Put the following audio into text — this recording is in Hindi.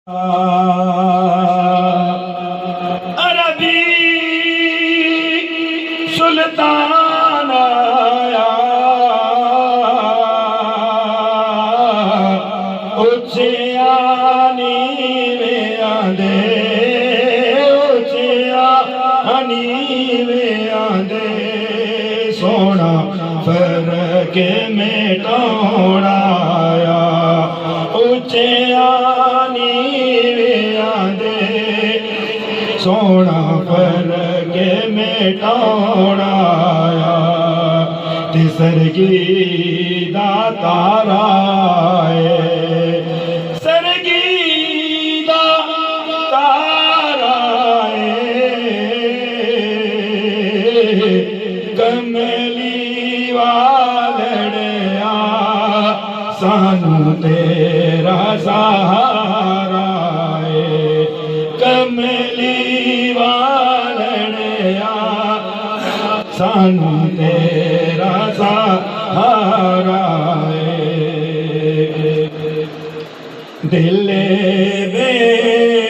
अरबी सुल्तान आया उच्चिया नीवें आंदे उच्चिया नीवें आंदे सोना फर्क मिटाउणा आया उच्चिया सोना फर्क मिटाउणा आया सरगी दा तारा है सरगी दा तारा है कमली वालड़िया सानू तेरा सहारा है कमली सानू तेरा सहारा है दिल में